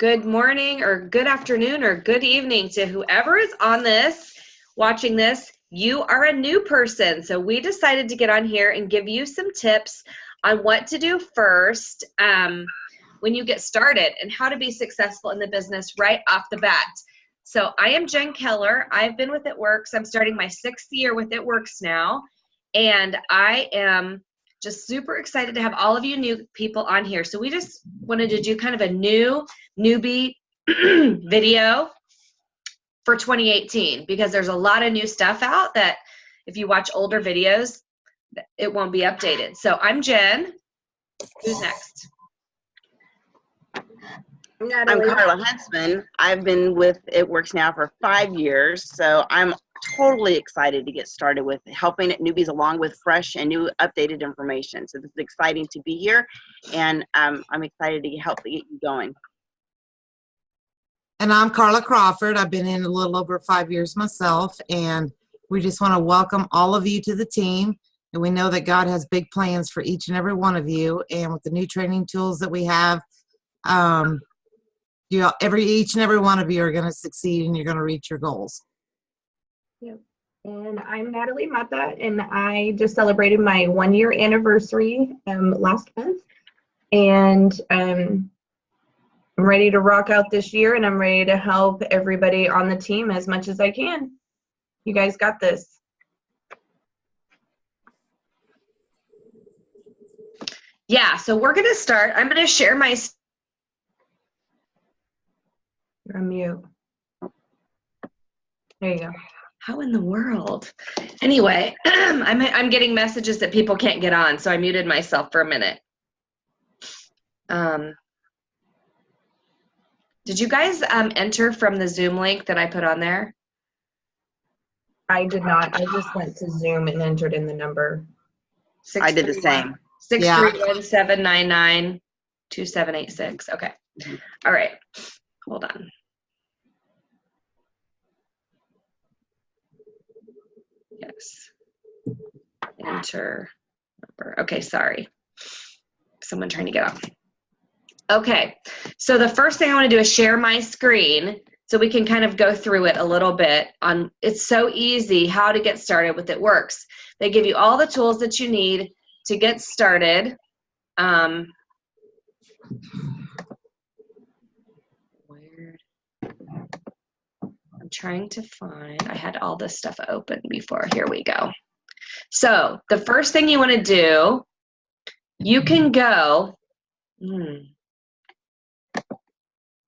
good morning or good afternoon or good evening to whoever is on this, watching this. You are a new person, so we decided to get on here and give you some tips on what to do first when you get started and how to be successful in the business right off the bat. So I am Jen Keller. I've been with It Works. I'm starting my 6th year with It Works now, and I am just super excited to have all of you new people on here. So we just wanted to do kind of a newbie video for 2018 because there's a lot of new stuff out that if you watch older videos, it won't be updated. So I'm Jen. Who's next? I'm Carla Huntsman. I've been with It Works now for 5 years, so I'm totally excited to get started with helping newbies along with fresh and new updated information. So this is exciting to be here, and I'm excited to help get you going. And I'm Carla Crawford. I've been in a little over 5 years myself, and we just want to welcome all of you to the team. And we know that God has big plans for each and every one of you, and with the new training tools that we have, each and every one of you are going to succeed and you're going to reach your goals. Yep. And I'm Natalie Mata, and I just celebrated my 1-year anniversary last month. And I'm ready to rock out this year, and I'm ready to help everybody on the team as much as I can. You guys got this. Yeah, so we're going to start. I'm going to share my... You're on mute. There you go. How in the world? Anyway, I'm getting messages that people can't get on, so I muted myself for a minute. Did you guys enter from the Zoom link that I put on there? I did not. I just went to Zoom and entered in the number. I did the same. 631-799-2786. Okay. All right. Hold on. Yes. Enter number. Okay, sorry. Someone trying to get on. Okay, so the first thing I want to do is share my screen so we can kind of go through it a little bit. It's so easy how to get started with It Works. They give you all the tools that you need to get started. I'm trying to find, I had all this stuff open before. Here we go. So the first thing you want to do, you can go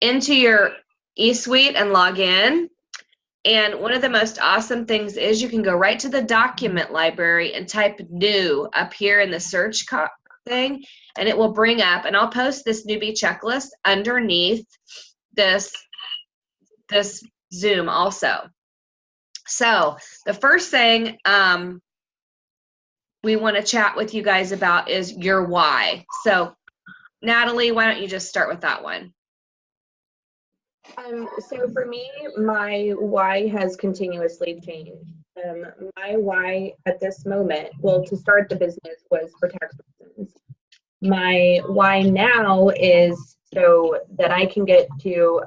into your eSuite and log in. And one of the most awesome things is you can go right to the document library and type new up here in the search thing, and it will bring up, and I'll post this newbie checklist underneath this Zoom also. So the first thing we want to chat with you guys about is your why. So Natalie, why don't you just start with that one? So for me, my why has continuously changed. My why at this moment, well, to start the business was for tax reasons. My why now is so that I can get to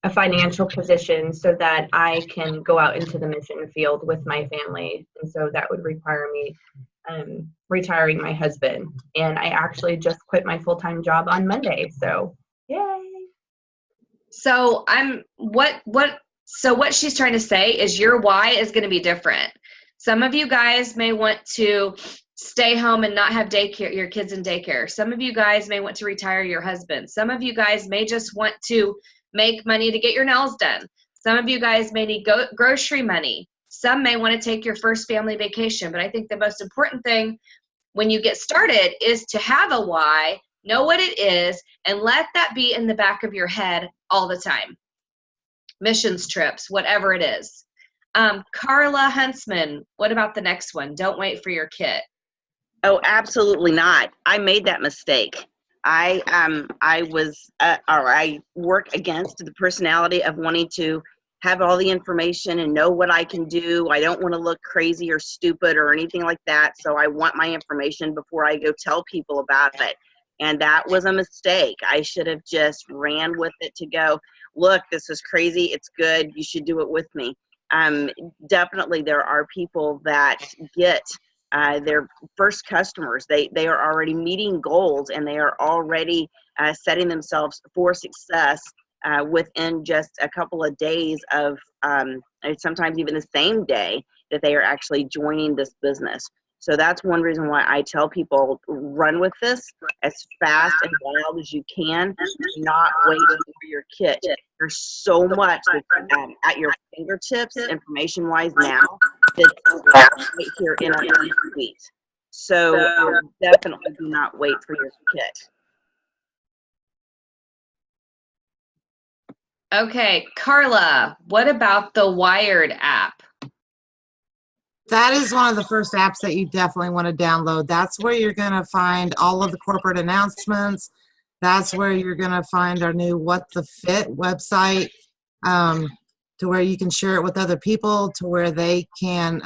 a financial position so that I can go out into the mission field with my family. And so that would require me retiring my husband. And I actually just quit my full-time job on Monday. So yay. So what she's trying to say is your why is going to be different. Some of you guys may want to stay home and not have daycare, your kids in daycare. Some of you guys may want to retire your husband. Some of you guys may just want to make money to get your nails done. Some of you guys may need grocery money. Some may want to take your first family vacation. But I think the most important thing when you get started is to have a why, know what it is, and let that be in the back of your head all the time. Missions trips, whatever it is. Carla Huntsman, what about the next one? Don't wait for your kit. Oh, absolutely not. I made that mistake. I work against the personality of wanting to have all the information and know what I can do. I don't want to look crazy or stupid or anything like that. So I want my information before I go tell people about it. And that was a mistake. I should have just ran with it to go, look, this is crazy. It's good. You should do it with me. Definitely there are people that get their first customers. They are already meeting goals, and they are already setting themselves for success within just a couple of days of, sometimes even the same day that they are actually joining this business. So that's one reason why I tell people, run with this as fast and wild as you can. Not wait for your kit. There's so much that's at your fingertips, information-wise now, that's right here in our suite. So definitely do not wait for your kit. Okay, Carla, what about the Wired app? That is one of the first apps that you definitely want to download. That's where you're going to find all of the corporate announcements. That's where you're going to find our new What the Fit website, to where you can share it with other people, to where they can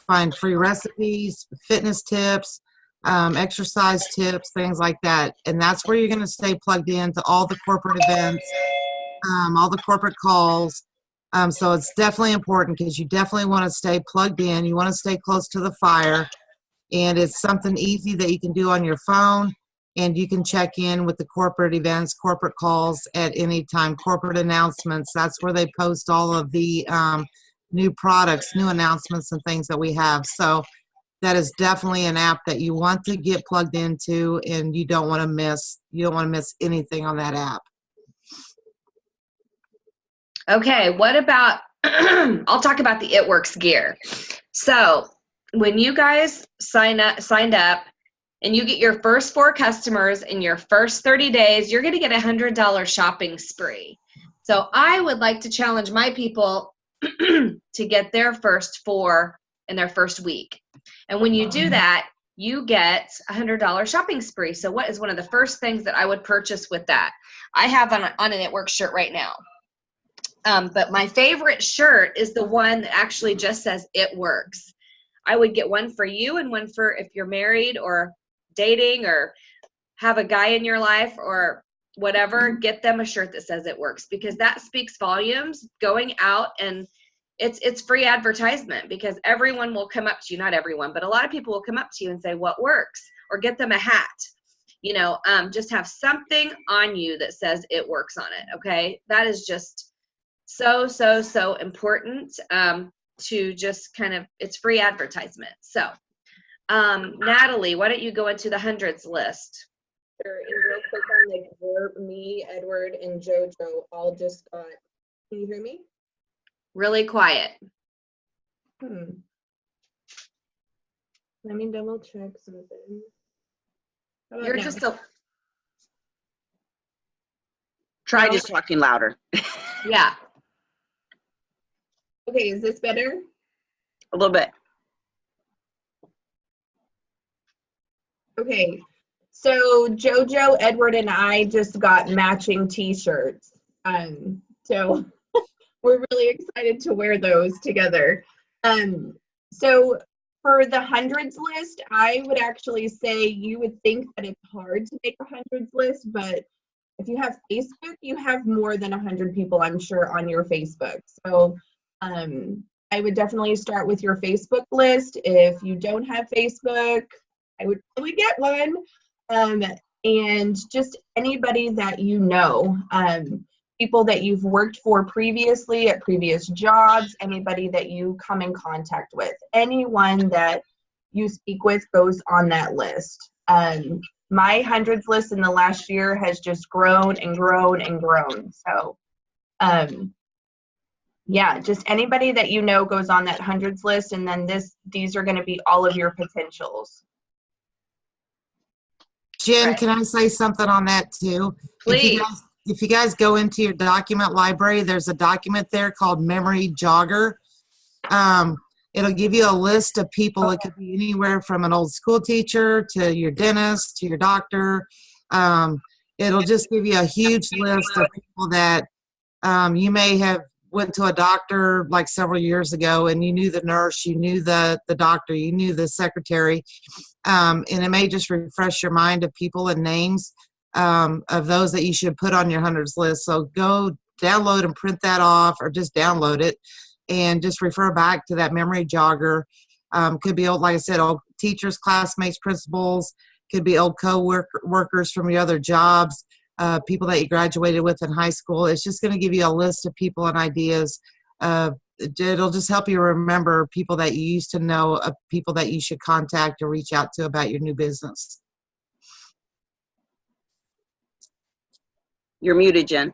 find free recipes, fitness tips, exercise tips, things like that. And that's where you're going to stay plugged into all the corporate events, all the corporate calls. So it's definitely important, because you definitely want to stay plugged in. You want to stay close to the fire, and it's something easy that you can do on your phone, and you can check in with the corporate events, corporate calls at any time, corporate announcements. That's where they post all of the new products, new announcements, and things that we have. So that is definitely an app that you want to get plugged into, and you don't want to miss anything on that app. Okay, what about, I'll talk about the It Works gear. So when you guys signed up and you get your first 4 customers in your first 30 days, you're gonna get $100 shopping spree. So I would like to challenge my people to get their first 4 in their first week. And when you do that, you get $100 shopping spree. So what is one of the first things that I would purchase with that? I have on an It Works shirt right now. But my favorite shirt is the one that actually just says It Works. I would get one for you and one for if you're married or dating or have a guy in your life or whatever, get them a shirt that says It Works, because that speaks volumes going out, and it's free advertisement, because everyone will come up to you, not everyone, but a lot of people will come up to you and say, what works? Or get them a hat. You know, just have something on you that says It Works on it, okay? That is just so important to just kind of, it's free advertisement. So Natalie, why don't you go into the hundreds list? Sure. And real quick on like where me, Edward, and JoJo all just got, can you hear me? Really quiet. Let me double check something. You're now? Just a try just talking louder. Yeah. Okay, is this better? A little bit. Okay, so JoJo, Edward, and I just got matching t-shirts. So we're really excited to wear those together. So for the hundreds list, I would actually say you would think that it's hard to make a hundreds list, but if you have Facebook, you have more than 100 people, I'm sure, on your Facebook. So I would definitely start with your Facebook list. If you don't have Facebook, I would probably get one. And just anybody that you know, people that you've worked for previously at previous jobs, anybody that you come in contact with, anyone that you speak with goes on that list. My hundreds list in the last year has just grown and grown and grown. So yeah, just anybody that you know goes on that hundreds list, and then these are going to be all of your potentials. Jen, can I say something on that too? Please. If you guys go into your document library, there's a document there called Memory Jogger. It'll give you a list of people. It could be anywhere from an old school teacher to your dentist to your doctor. It'll just give you a huge list of people that you may have went to a doctor like several years ago and you knew the nurse, you knew the doctor, you knew the secretary, and it may just refresh your mind of people and names of those that you should put on your hundreds list. So go download and print that off, or just download it and just refer back to that memory jogger. Could be old, like I said, old teachers, classmates, principals, could be old co-workers from your other jobs, people that you graduated with in high school. It's just going to give you a list of people and ideas. It'll just help you remember people that you used to know, people that you should contact or reach out to about your new business. You're muted, Jen.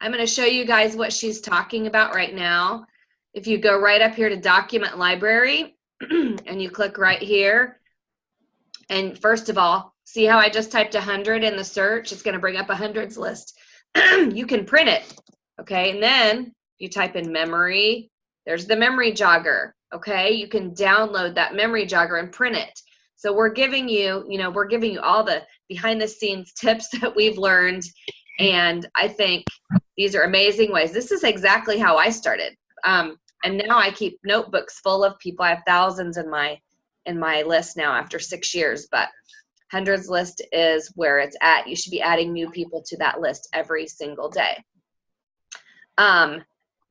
I'm going to show you guys what she's talking about right now. If you go right up here to Document Library and you click right here, and first of all, see how I just typed 100 in the search? It's going to bring up a hundreds list. You can print it, okay? And then you type in memory. There's the memory jogger, okay? You can download that memory jogger and print it. So we're giving you, we're giving you all the behind the scenes tips that we've learned. And I think these are amazing ways. This is exactly how I started. And now I keep notebooks full of people. I have thousands in my list now after 6 years, but hundreds list is where it's at. You should be adding new people to that list every single day.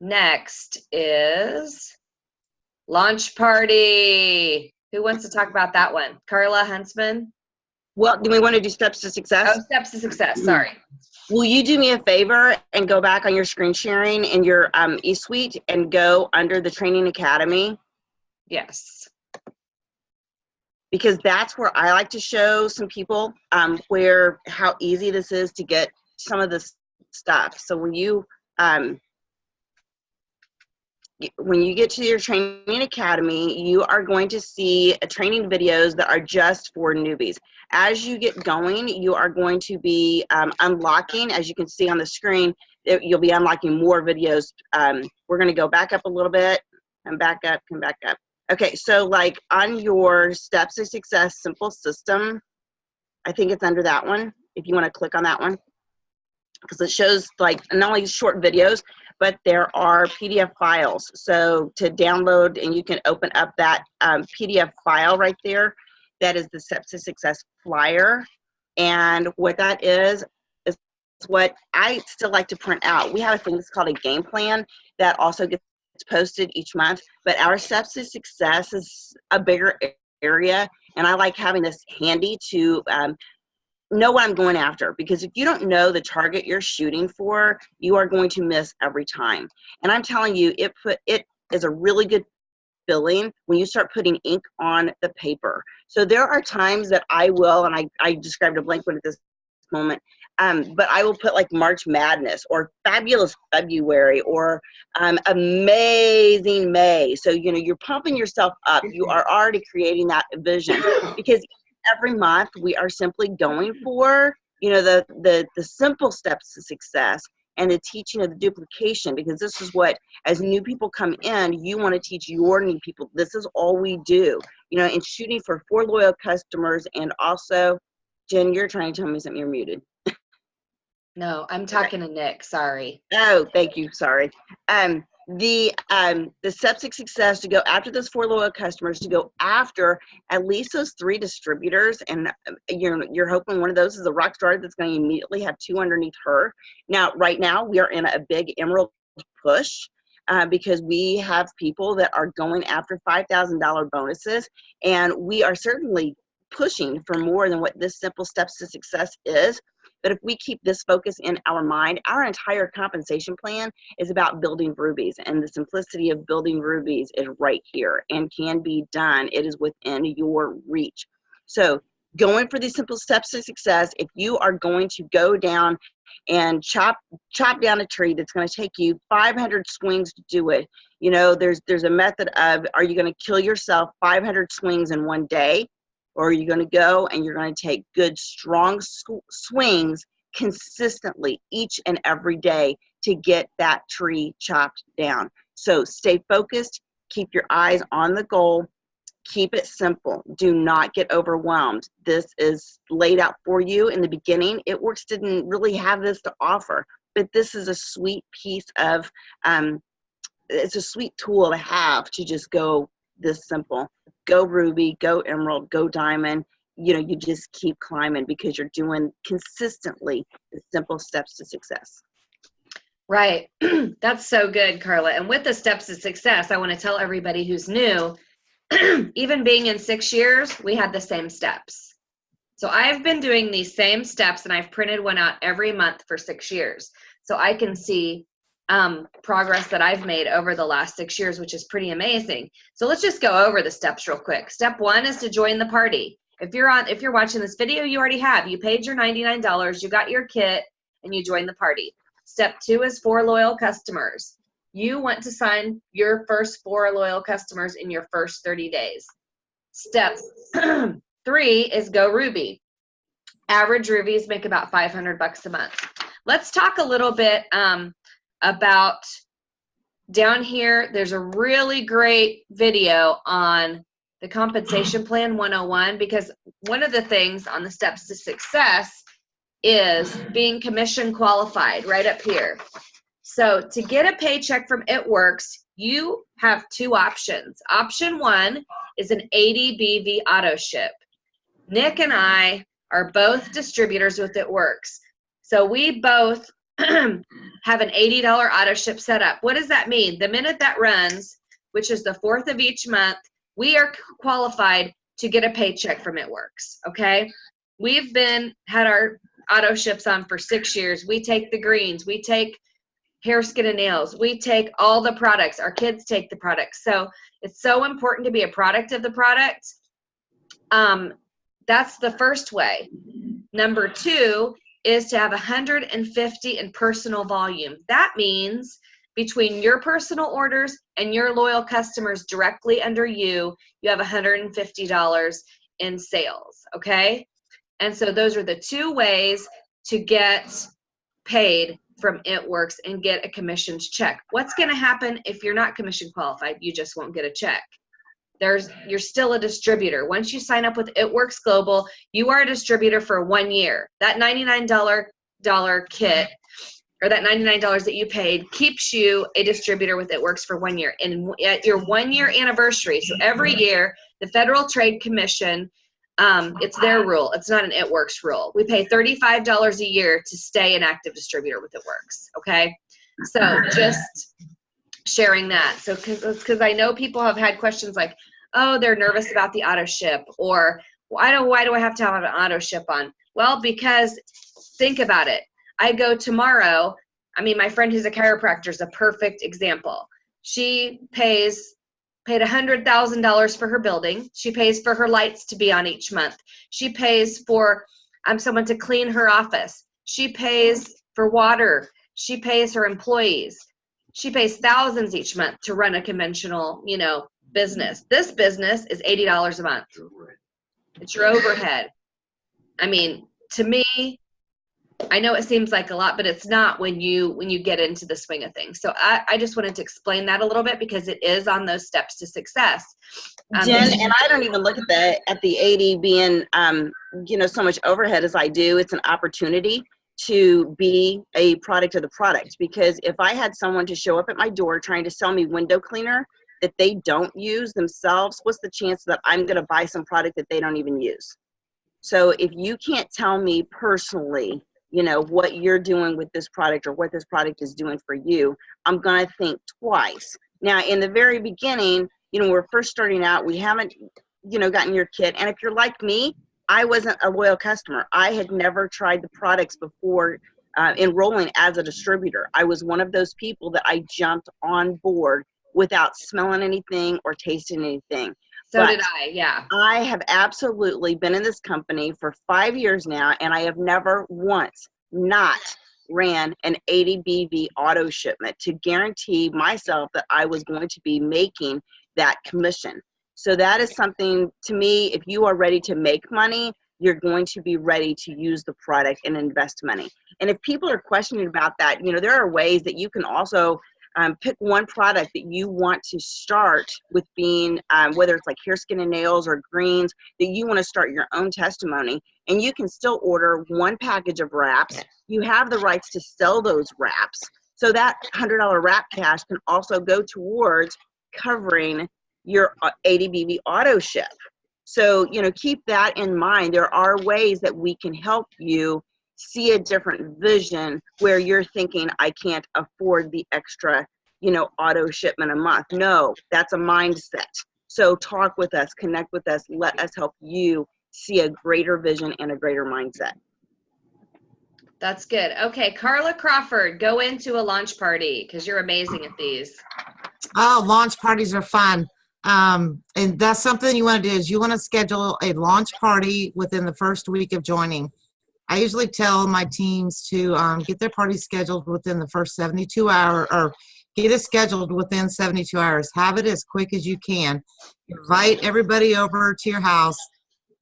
Next is launch party. Who wants to talk about that one? Carla Huntsman? Well, do we want to do steps to success? Oh, steps to success, sorry. Will you do me a favor and go back on your screen sharing in your eSuite and go under the Training Academy? Yes. Because that's where I like to show some people how easy this is to get some of this stuff. So when you get to your Training Academy, you are going to see training videos that are just for newbies. As you get going, you are going to be unlocking, as you can see on the screen, you'll be unlocking more videos. We're going to go back up a little bit and back up, come back up. Okay, so like on your Steps to Success Simple System, I think it's under that one, if you want to click on that one, because it shows like not only short videos, but there are PDF files. So to download, and you can open up that PDF file right there. That is the Steps to Success flyer. And what that is what I still like to print out. We have a thing that's called a game plan that also gets posted each month, but our Steps to Success is a bigger area, and I like having this handy to know what I'm going after, because if you don't know the target you're shooting for, you are going to miss every time. And I'm telling you, it is a really good feeling when you start putting ink on the paper. So there are times that I will, and I described a blank one at this moment, but I will put like March Madness or Fabulous February or Amazing May. So, you're pumping yourself up. You are already creating that vision, because every month we are simply going for, the simple steps to success and the teaching of the duplication, because this is what, as new people come in, you want to teach your new people. This is all we do, in shooting for 4 loyal customers. And also, Jen, you're trying to tell me something. You're muted. No, I'm talking to Nick. Sorry. Oh, thank you. Sorry. The Steps to Success, to go after those 4 loyal customers, to go after at least those 3 distributors, and you're hoping one of those is a rock star that's going to immediately have 2 underneath her. Now, right now, we are in a big emerald push because we have people that are going after $5,000 bonuses, and we are certainly pushing for more than what this simple Steps to Success is. But if we keep this focus in our mind, our entire compensation plan is about building rubies, and the simplicity of building rubies is right here and can be done. It is within your reach. So going for these simple steps to success, if you are going to go down and chop down a tree that's going to take you 500 swings to do it, there's a method of, are you going to kill yourself 500 swings in one day? Or are you going to go and you're going to take good, strong swings consistently each and every day to get that tree chopped down? So stay focused, keep your eyes on the goal, keep it simple. Do not get overwhelmed. This is laid out for you in the beginning. It didn't really have this to offer, but this is a sweet piece of it's a sweet tool to have to just go this simple. Go ruby, go emerald, go diamond. You know, you just keep climbing because you're doing consistently the simple steps to success. Right. That's so good, Carla. And with the steps to success, I want to tell everybody who's new, even being in 6 years, we had the same steps. So I've been doing these same steps, and I've printed one out every month for 6 years. So I can see progress that I've made over the last 6 years, which is pretty amazing. So let's just go over the steps real quick. Step 1 is to join the party. If you're watching this video, you already have. You paid your $99, you got your kit, and you joined the party. Step 2 is for loyal customers. You want to sign your first 4 loyal customers in your first 30 days. Step 3 is go Ruby. Average rubies make about $500 a month. Let's talk a little bit about down here. There's a really great video on the compensation plan 101, because one of the things on the steps to success is being commission qualified right up here. So to get a paycheck from It Works, you have 2 options. Option 1 is an 80 BV auto ship. Nick and I are both distributors with It Works. So we both have an $80 auto ship set up. What does that mean? The minute that runs, which is the 4th of each month, we are qualified to get a paycheck from It Works, okay? We've had our auto ships on for 6 years. We take the greens, we take hair, skin, and nails, we take all the products. Our kids take the products. So it's so important to be a product of the product. That's the first way. Number 2 is to have 150 in personal volume. That means between your personal orders and your loyal customers directly under you, you have $150 in sales, okay? And so those are the 2 ways to get paid from It Works and get a commissioned check. What's going to happen if you're not commission qualified? You just won't get a check. You're still a distributor. Once you sign up with It Works Global, you are a distributor for 1 year. That $99 kit, or that $99 that you paid, keeps you a distributor with It Works for 1 year. And at your 1 year anniversary, so every year, the Federal Trade Commission, it's their rule. It's not an It Works rule. We pay $35 a year to stay an active distributor with It Works. Okay, so just sharing that. So because I know people have had questions like, oh, they're nervous about the auto ship, or why do I have to have an auto ship on? Well, because think about it. I go tomorrow. I mean, my friend who's a chiropractor is a perfect example. She paid $100,000 for her building. She pays for her lights to be on each month. She pays for someone to clean her office. She pays for water. She pays her employees. She pays thousands each month to run a conventional, business. This business is $80 a month. It's your overhead. I mean, to me, I know it seems like a lot, but it's not when you get into the swing of things. So I just wanted to explain that a little bit because it is on those steps to success. Jen, and I don't even look at the 80 being so much overhead as I do. It's an opportunity to be a product of the product, because if I had someone to show up at my door trying to sell me window cleaner that they don't use themselves, what's the chance that I'm going to buy some product that they don't even use? So if you can't tell me personally, what you're doing with this product or what this product is doing for you, I'm going to think twice. Now, in the very beginning, when we're first starting out, we haven't, gotten your kit. And if you're like me, I wasn't a loyal customer. I had never tried the products before enrolling as a distributor. I was one of those people that I jumped on board without smelling anything or tasting anything. So did I, yeah. I have absolutely been in this company for 5 years now, and I have never once not ran an 80 BV auto shipment to guarantee myself that I was going to be making that commission. So that is something, to me, if you are ready to make money, you're going to be ready to use the product and invest money. And if people are questioning about that, there are ways that you can also pick one product that you want to start with being, whether it's like hair, skin, and nails or greens, that you want to start your own testimony. And you can still order one package of wraps. You have the rights to sell those wraps. So that $100 wrap cash can also go towards covering your ADBV auto ship. So, keep that in mind. There are ways that we can help you see a different vision where you're thinking, I can't afford the extra, auto shipment a month. No, that's a mindset. So talk with us, connect with us, let us help you see a greater vision and a greater mindset. That's good. Okay, Carla Crawford, go into a launch party because you're amazing at these. Oh, launch parties are fun. And that's something you want to do is you want to schedule a launch party within the first week of joining. I usually tell my teams to get their party scheduled within the first 72 hours, or get it scheduled within 72 hours. Have it as quick as you can. Invite everybody over to your house.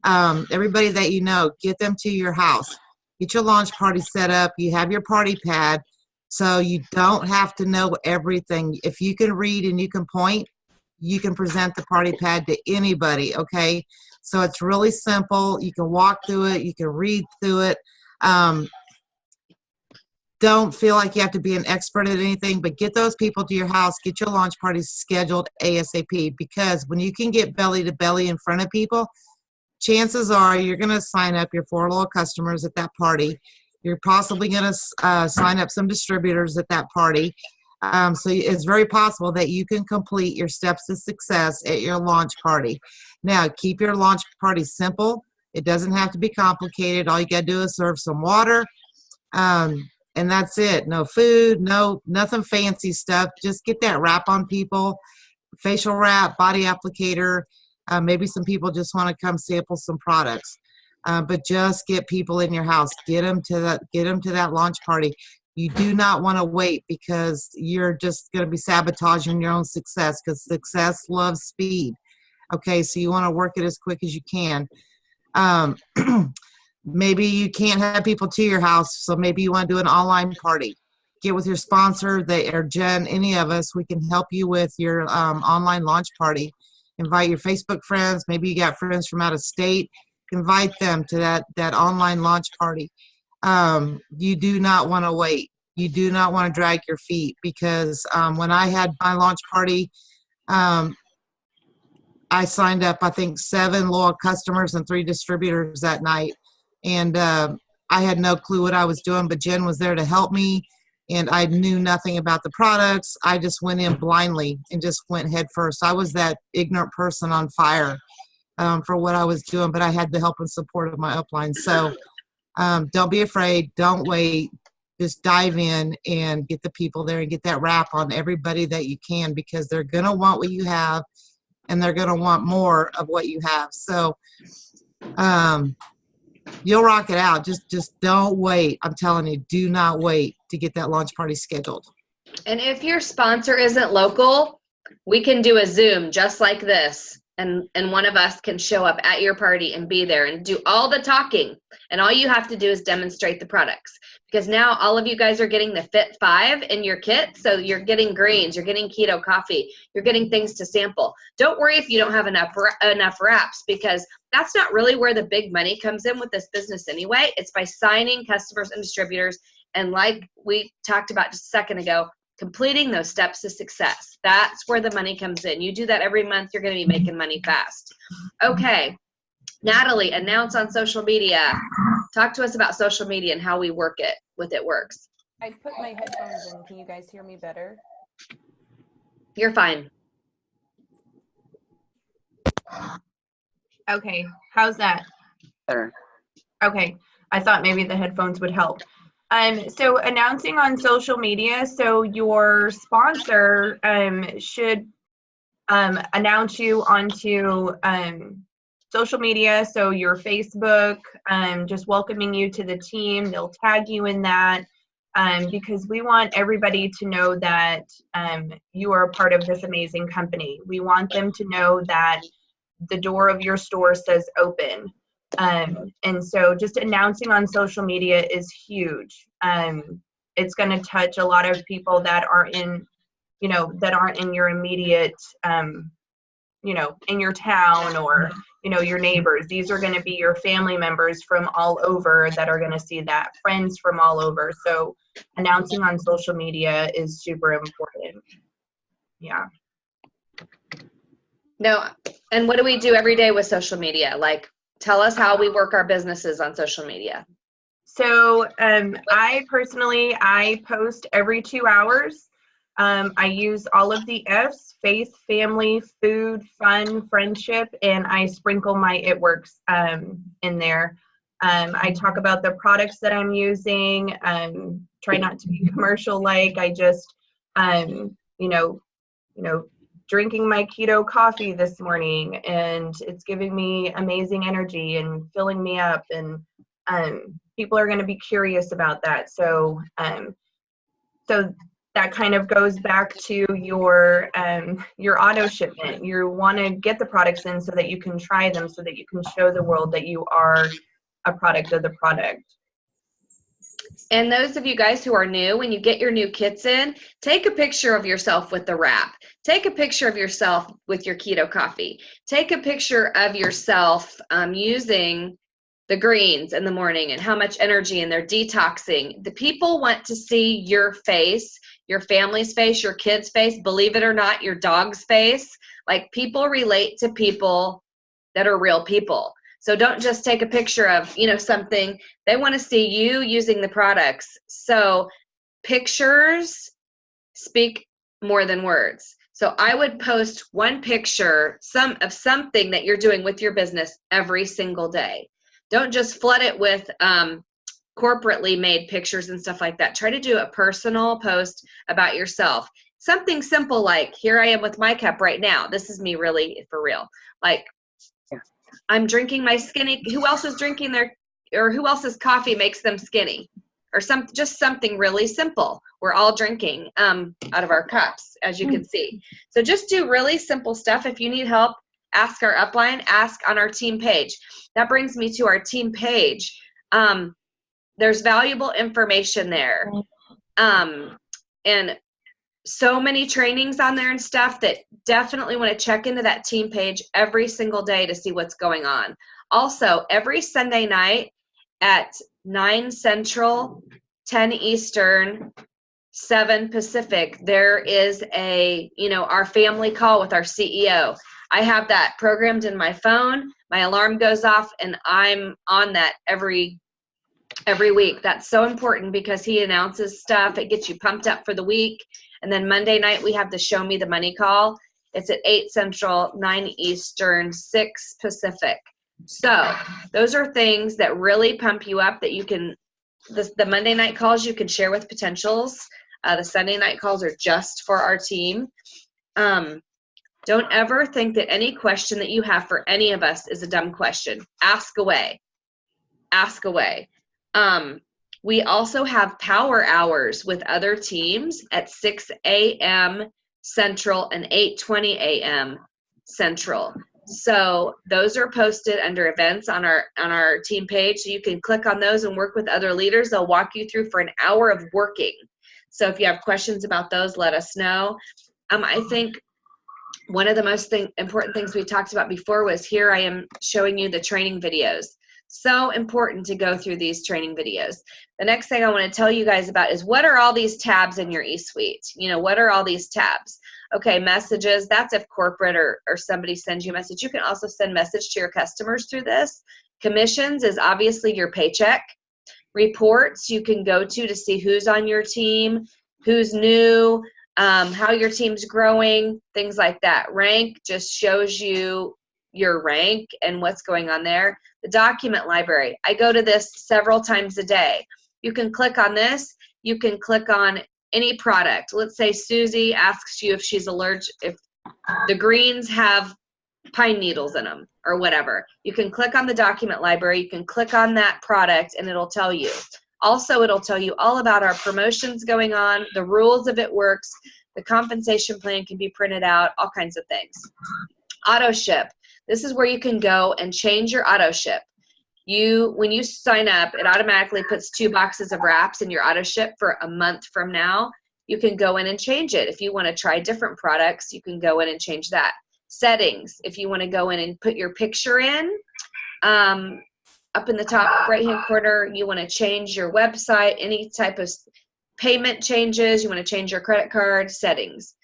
Everybody that you know, get them to your house. Get your launch party set up. You have your party pad, so you don't have to know everything. If you can read and you can point, you can present the party pad to anybody, okay? So it's really simple. You can walk through it. You can read through it. Don't feel like you have to be an expert at anything, but get those people to your house. Get your launch parties scheduled ASAP, because when you can get belly to belly in front of people, chances are you're going to sign up your 4 loyal customers at that party. You're possibly going to sign up some distributors at that party. So it's very possible that you can complete your steps to success at your launch party. Now, keep your launch party simple. It doesn't have to be complicated. All you got to do is serve some water, and that's it. No food, nothing fancy stuff. Just get that wrap on people, facial wrap, body applicator. Maybe some people just want to come sample some products. But just get people in your house. Get them to that launch party. You do not want to wait, because you're just going to be sabotaging your own success, because success loves speed. Okay, so you want to work it as quick as you can. Maybe you can't have people to your house, so maybe you want to do an online party. Get with your sponsor, or Jen, any of us. We can help you with your online launch party. Invite your Facebook friends. Maybe you got friends from out of state. Invite them to that online launch party. You do not want to wait. You do not want to drag your feet, because when I had my launch party, I signed up, I think, 7 loyal customers and 3 distributors that night. And I had no clue what I was doing, but Jen was there to help me. And I knew nothing about the products. I just went in blindly and just went head first. I was that ignorant person on fire for what I was doing, but I had the help and support of my upline. So don't be afraid. Don't wait. Just dive in and get the people there and get that wrap on everybody that you can, because they're going to want what you have, and they're going to want more of what you have. So you'll rock it out. Just don't wait. I'm telling you, do not wait to get that launch party scheduled. And if your sponsor isn't local, we can do a Zoom just like this. And one of us can show up at your party and be there and do all the talking. And all you have to do is demonstrate the products. Because now all of you guys are getting the Fit 5 in your kit. So you're getting greens, you're getting keto coffee, you're getting things to sample. Don't worry if you don't have enough wraps, because that's not really where the big money comes in with this business anyway. It's by signing customers and distributors. And like we talked about just a second ago, completing those steps to success. That's where the money comes in. You do that every month, you're going to be making money fast. Okay, Natalie, announce on social media. Talk to us about social media and how we work it with It Works. I put my headphones in. Can you guys hear me better? You're fine. Okay, how's that? Better. Okay, I thought maybe the headphones would help. So announcing on social media, so your sponsor should announce you onto social media, so your Facebook, just welcoming you to the team. They'll tag you in that, because we want everybody to know that you are a part of this amazing company. We want them to know that the door of your store says open. And so just announcing on social media is huge. It's going to touch a lot of people that are in, that aren't in your immediate, in your town, or, your neighbors. These are going to be your family members from all over that are going to see that, friends from all over. So announcing on social media is super important. Yeah. No, and what do we do every day with social media? Like, tell us how we work our businesses on social media. So I personally post every 2 hours. I use all of the F's: faith, family, food, fun, friendship, and I sprinkle my It Works in there. I talk about the products that I'm using. Try not to be commercial-like. I just, drinking my keto coffee this morning, and it's giving me amazing energy and filling me up. And people are going to be curious about that. So that kind of goes back to your auto shipment. You want to get the products in so that you can try them, so that you can show the world that you are a product of the product. And those of you guys who are new, when you get your new kits in, take a picture of yourself with the wrap. Take a picture of yourself with your keto coffee. Take a picture of yourself using the greens in the morning and how much energy, and they're detoxing. The people want to see your face, your family's face, your kids' face, believe it or not, your dog's face. Like, people relate to people that are real people. So don't just take a picture of, something. They want to see you using the products. So pictures speak more than words. So I would post one picture of something that you're doing with your business every single day. Don't just flood it with corporately made pictures and stuff like that. Try to do a personal post about yourself. Something simple like, here I am with my cup right now. This is me really for real. Like, I'm drinking my skinny. Who else is drinking who else's coffee makes them skinny? Or just something really simple. We're all drinking out of our cups, as you can see. So just do really simple stuff. If you need help, ask our upline, ask on our team page. That brings me to our team page. There's valuable information there. And so many trainings on there and stuff that definitely want to check into that team page every single day to see what's going on. Also, every Sunday night at 9 Central, 10 Eastern, 7 Pacific, there is our family call with our CEO. I have that programmed in my phone. My alarm goes off, and I'm on that every week. That's so important because he announces stuff. It gets you pumped up for the week. And then Monday night, we have the Show Me the Money call. It's at 8 Central, 9 Eastern, 6 Pacific. So those are things that really pump you up that you can, the Monday night calls you can share with potentials. The Sunday night calls are just for our team. Don't ever think that any question that you have for any of us is a dumb question. Ask away. Ask away. We also have power hours with other teams at 6 a.m. Central and 8:20 a.m. Central. So those are posted under events on our team page. So you can click on those and work with other leaders. They'll walk you through for an hour of working. So if you have questions about those, let us know. I think one of the most important things we talked about before was, here I am showing you the training videos. So important to go through these training videos. The next thing I want to tell you guys about is, what are all these tabs in your eSuite? What are all these tabs? Okay, messages, that's if corporate or somebody sends you a message. You can also send message to your customers through this. Commissions is obviously your paycheck. Reports you can go to see who's on your team, who's new, how your team's growing, things like that. Rank just shows you your rank and what's going on there. The document library, I go to this several times a day. You can click on this. You can click on any product. Let's say Susie asks you if she's allergic, if the greens have pine needles in them or whatever. You can click on the document library. You can click on that product and it'll tell you. Also, it'll tell you all about our promotions going on, the rules of It Works, the compensation plan can be printed out, all kinds of things. Auto ship. This is where you can go and change your auto ship. When you sign up, it automatically puts 2 boxes of wraps in your auto ship for a month from now. You can go in and change it. If you want to try different products, you can go in and change that. Settings, if you want to go in and put your picture in, up in the top right-hand corner, you want to change your website, any type of payment changes, you want to change your credit card, settings.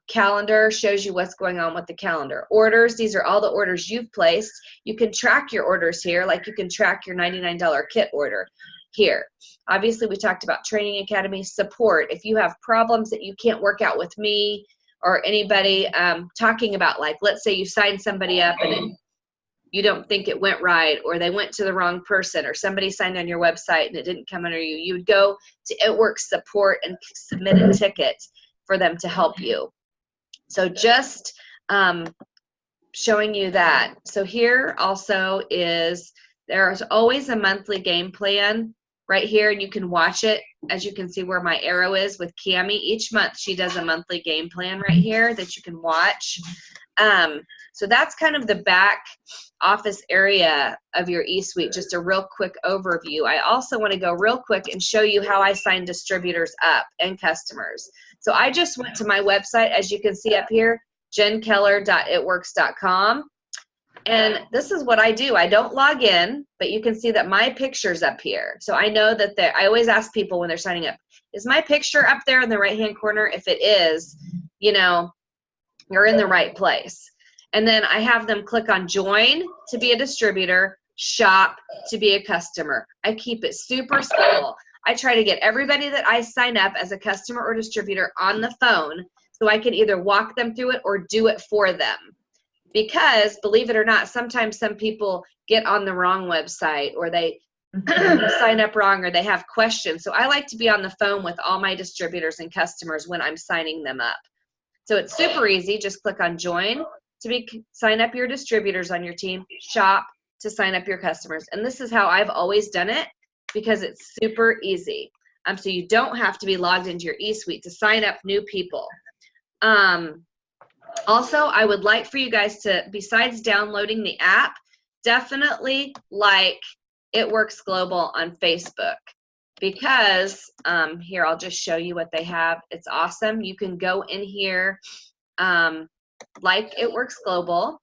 Calendar shows you what's going on with the calendar. Orders, these are all the orders you've placed. You can track your orders here, like you can track your $99 kit order here. Obviously, we talked about Training Academy support. If you have problems that you can't work out with me or anybody, talking about, like, let's say you signed somebody up and you don't think it went right, or they went to the wrong person, or somebody signed on your website and it didn't come under you, you would go to ItWorks support and submit a ticket for them to help you. So just showing you that. So here also is, there's always a monthly game plan right here, and you can watch it. As you can see where my arrow is with Cami, each month she does a monthly game plan right here that you can watch. So that's kind of the back office area of your eSuite, just a real quick overview. I also want to go real quick and show you how I sign distributors up and customers. So I just went to my website, as you can see up here, jenkeller.itworks.com. And this is what I do. I don't log in, but you can see that my picture's up here. So I know that I always ask people when they're signing up, is my picture up there in the right-hand corner? If it is, you know, you're in the right place. And then I have them click on join to be a distributor, shop to be a customer. I keep it super simple. I try to get everybody that I sign up as a customer or distributor on the phone so I can either walk them through it or do it for them. Because, believe it or not, sometimes some people get on the wrong website, or they sign up wrong, or they have questions. So I like to be on the phone with all my distributors and customers when I'm signing them up. So it's super easy. Just click on join to sign up your distributors on your team, shop to sign up your customers. And this is how I've always done it, because it's super easy. So you don't have to be logged into your eSuite to sign up new people. Also, I would like for you guys to, besides downloading the app, definitely like ItWorks Global on Facebook, because here, I'll just show you what they have. It's awesome. You can go in here, like ItWorks Global,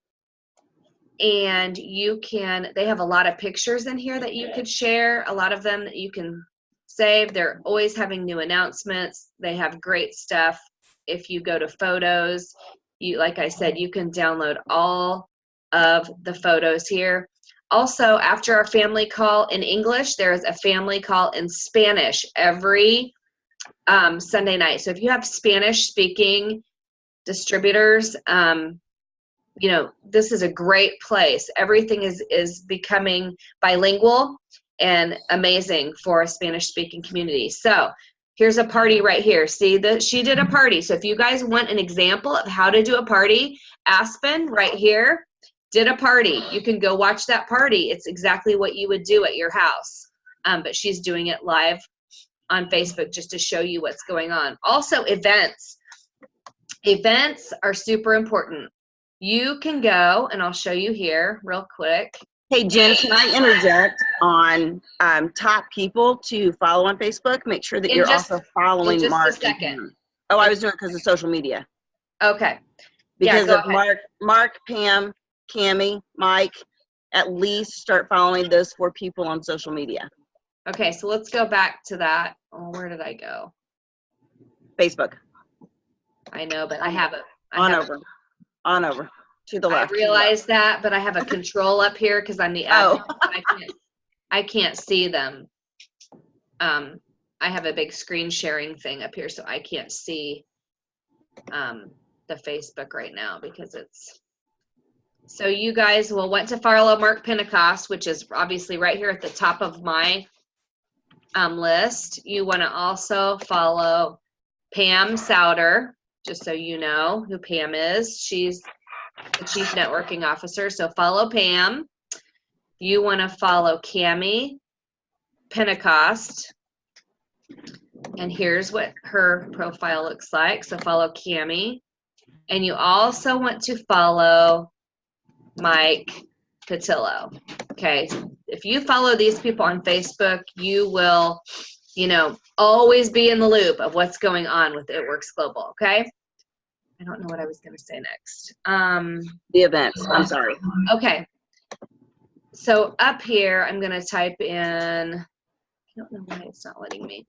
and you can, they have a lot of pictures in here that you could share, a lot of them that you can save. They're always having new announcements. They have great stuff. If you go to photos, like I said, you can download all of the photos here. Also, after our family call in English, there is a family call in Spanish every Sunday night. So if you have Spanish speaking distributors, you know, this is a great place. Everything is becoming bilingual and amazing for a Spanish speaking community. So here's a party right here. See that she did a party. So if you guys want an example of how to do a party, Aspen right here did a party. You can go watch that party. It's exactly what you would do at your house. But she's doing it live on Facebook just to show you what's going on. Also, events. Events are super important. You can go, and I'll show you here real quick. Hey, Jen, can I interject on top people to follow on Facebook? Make sure that you're also following Mark. Just a second. Oh, I was doing it because of social media. Okay. Because of Mark, Pam, Cami, Mike, at least start following those 4 people on social media. Okay, so let's go back to that. Oh, where did I go? Facebook. I know, but I have it. On over to the left. I realize that, but I have a control up here because I'm the admin. I can't see them. I have a big screen sharing thing up here, so I can't see the Facebook right now because it's. So you guys will want to follow Mark Pentecost, which is obviously right here at the top of my list. You want to also follow Pam Souter, just so you know who Pam is. She's the Chief Networking Officer, so follow Pam. You want to follow Cami Pentecost, and here's what her profile looks like. So follow Cami, and you also want to follow Mike Patillo. Okay, if you follow these people on Facebook, you will, you know, always be in the loop of what's going on with ItWorks Global. Okay. I don't know what I was going to say next. The events. I'm sorry. Okay. So up here, I'm going to type in, I don't know why it's not letting me.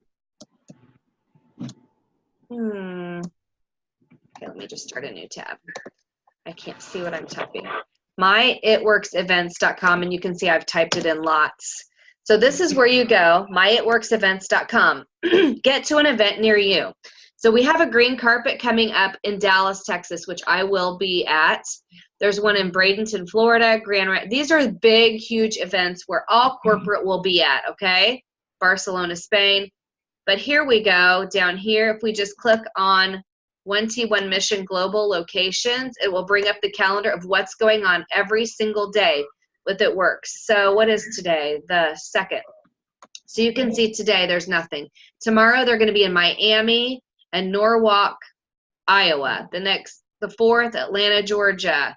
Okay, let me just start a new tab. I can't see what I'm typing. myitworksevents.com, and you can see I've typed it in lots. So this is where you go, myitworksevents.com. Get to an event near you. So we have a green carpet coming up in Dallas, Texas, which I will be at. There's one in Bradenton, Florida, these are big, huge events where all corporate will be at, okay? Barcelona, Spain. But here we go, down here, if we just click on 1T1 Mission Global Locations, it will bring up the calendar of what's going on every single day with It Works. So what is today? The 2nd. So you can see today there's nothing. Tomorrow they're going to be in Miami and Norwalk, Iowa. The 4th, Atlanta, Georgia.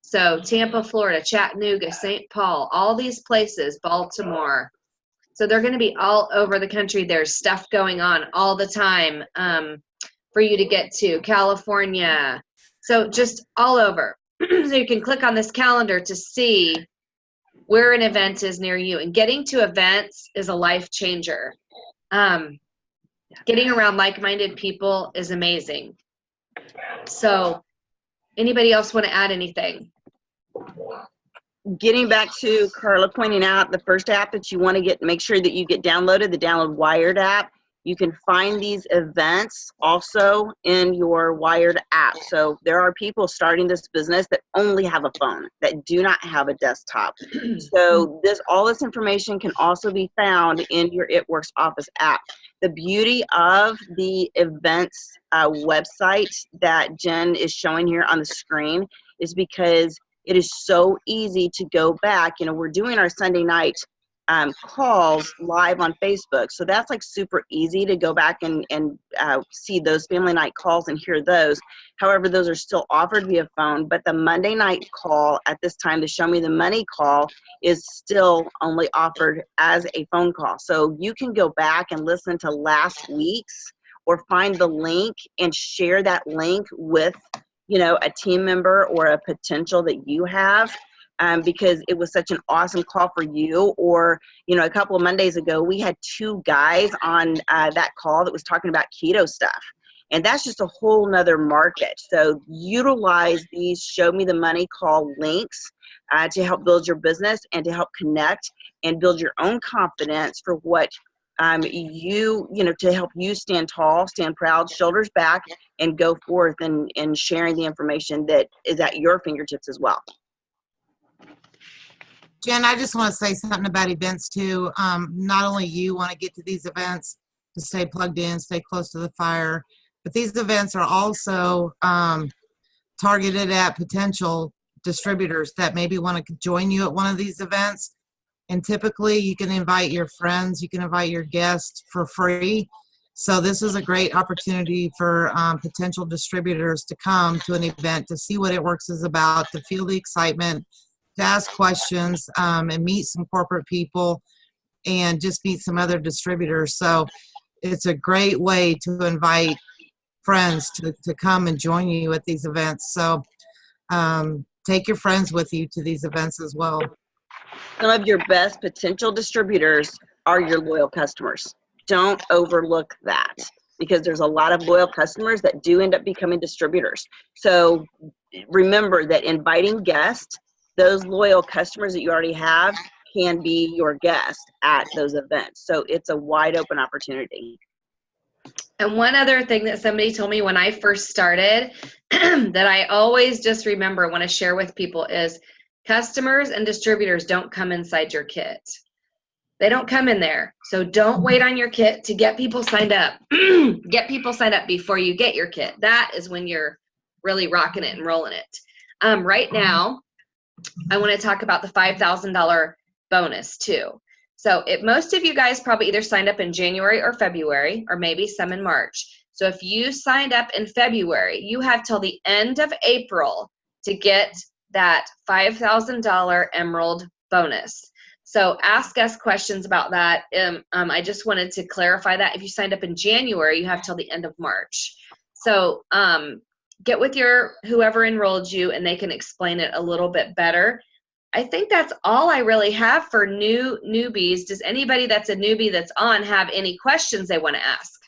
So Tampa, Florida, Chattanooga, St. Paul, all these places, Baltimore. So they're going to be all over the country. There's stuff going on all the time for you to get to. California. So just all over. So you can click on this calendar to see where an event is near you. And getting to events is a life changer. Getting around like-minded people is amazing. So anybody else want to add anything? Getting back to Carla pointing out the first app that you want to make sure that you get downloaded, the Download Wired app. You can find these events also in your Wired app. So there are people starting this business that only have a phone, that do not have a desktop. So all this information can also be found in your It Works Office app. The beauty of the events website that Jen is showing here on the screen is because it is so easy to go back. You know, we're doing our Sunday night calls live on Facebook. So that's like super easy to go back and see those family night calls and hear those. However, those are still offered via phone, but the Monday night call at this time, the Show Me the Money call, is still only offered as a phone call. So you can go back and listen to last week's or find the link and share that link with, you know, a team member or a potential that you have. Because it was such an awesome call for you. Or, you know, a couple of Mondays ago, we had 2 guys on that call that was talking about keto stuff. And that's just a whole nother market. So utilize these Show Me the Money call links to help build your business and to help connect and build your own confidence for what you know, to help you stand tall, stand proud, shoulders back, and go forth and sharing the information that is at your fingertips as well. Jen, I just want to say something about events too. Not only you want to get to these events to stay plugged in, stay close to the fire, but these events are also targeted at potential distributors that maybe want to join you at one of these events. And typically you can invite your friends, you can invite your guests for free. So this is a great opportunity for potential distributors to come to an event, to see what It Works is about, to feel the excitement, to ask questions, and meet some corporate people and just meet some other distributors. So it's a great way to invite friends to come and join you at these events. So take your friends with you to these events as well. Some of your best potential distributors are your loyal customers. Don't overlook that, because there's a lot of loyal customers that do end up becoming distributors. So remember that inviting guests, those loyal customers that you already have, can be your guest at those events. So it's a wide open opportunity. And one other thing that somebody told me when I first started that I always just remember, want to share with people, is customers and distributors don't come inside your kit. They don't come in there. So don't wait on your kit to get people signed up. Get people signed up before you get your kit. That is when you're really rocking it and rolling it. Right now, I want to talk about the $5,000 bonus too. So most of you guys probably either signed up in January or February, or maybe some in March. So if you signed up in February, you have till the end of April to get that $5,000 Emerald bonus. So ask us questions about that. I just wanted to clarify that if you signed up in January, you have till the end of March. So get with your whoever enrolled you and they can explain it a little bit better. I think that's all I really have for newbies. Does anybody that's a newbie that's on have any questions they want to ask?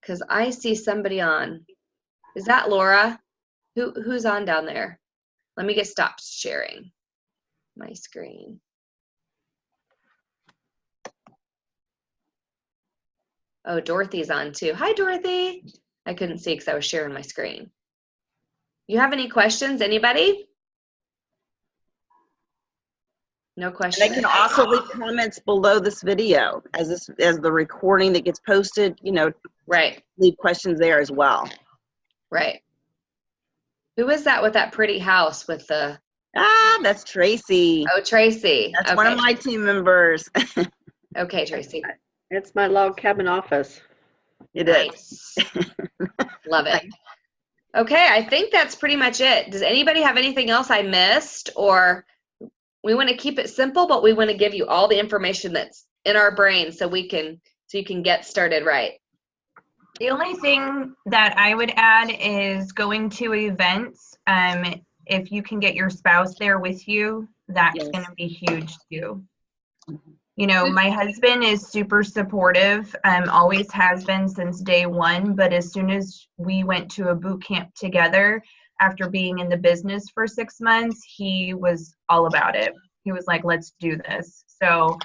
Because I see somebody on. Is that Laura? Who's on down there? Let me get stopped sharing my screen. Oh, Dorothy's on too. Hi, Dorothy. I couldn't see because I was sharing my screen. You have any questions, anybody? No questions. And they can also leave comments below this video as the recording that gets posted, you know, Right. leave questions there as well. Right. Who is that with that pretty house with the? Ah, that's Tracy. Oh, Tracy. That's one of my team members. Okay, Tracy. It's my log cabin office. It is. Nice. Love it. Okay, I think that's pretty much it. Does anybody have anything else I missed? Or we want to keep it simple, but we want to give you all the information that's in our brain so you can get started right. The only thing that I would add is going to events. If you can get your spouse there with you, that's Yes. going to be huge too. You know, my husband is super supportive, always has been since day one. But as soon as we went to a boot camp together, after being in the business for 6 months, he was all about it. He was like, let's do this. So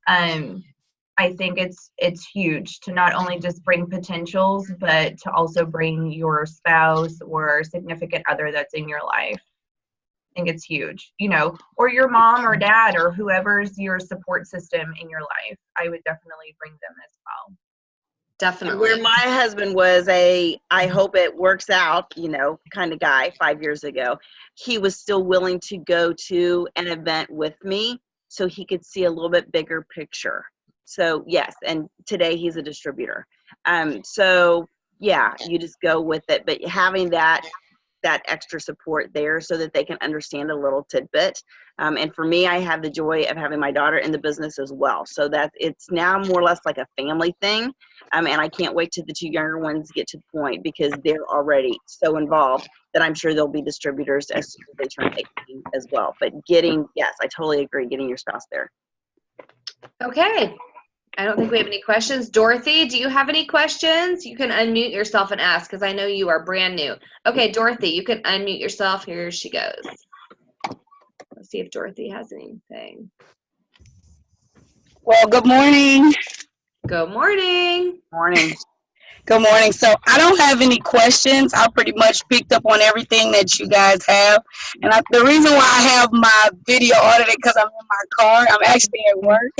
I think it's huge to not only just bring potentials, but to also bring your spouse or significant other that's in your life. I think it's huge, you know, or your mom or dad or whoever's your support system in your life. I would definitely bring them as well. Definitely. Where my husband was I hope it works out, you know, kind of guy 5 years ago, he was still willing to go to an event with me so he could see a little bit bigger picture. So yes, and today he's a distributor. So yeah, you just go with it, but having that extra support there so that they can understand a little tidbit. And for me, I have the joy of having my daughter in the business as well. So that it's now more or less like a family thing. And I can't wait till the two younger ones get to the point because they're already so involved that I'm sure they'll be distributors as soon as they turn 18 as well. But yes, I totally agree, getting your spouse there. Okay. I don't think we have any questions. Dorothy, do you have any questions? You can unmute yourself and ask because I know you are brand new. Okay, Dorothy, you can unmute yourself. Here she goes. Let's see if Dorothy has anything. Well, good morning. Good morning. Morning. Good morning. So I don't have any questions. I pretty much picked up on everything that you guys have. And the reason why I have my video audited because I'm in my car. I'm actually at work.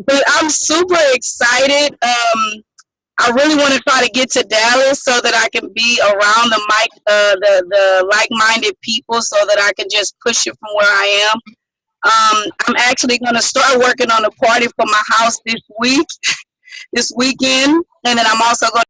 But I'm super excited. I really want to try to get to Dallas so that I can be around the like-minded people so that I can just push it from where I am. I'm actually going to start working on a party for my house this weekend. And then I'm also going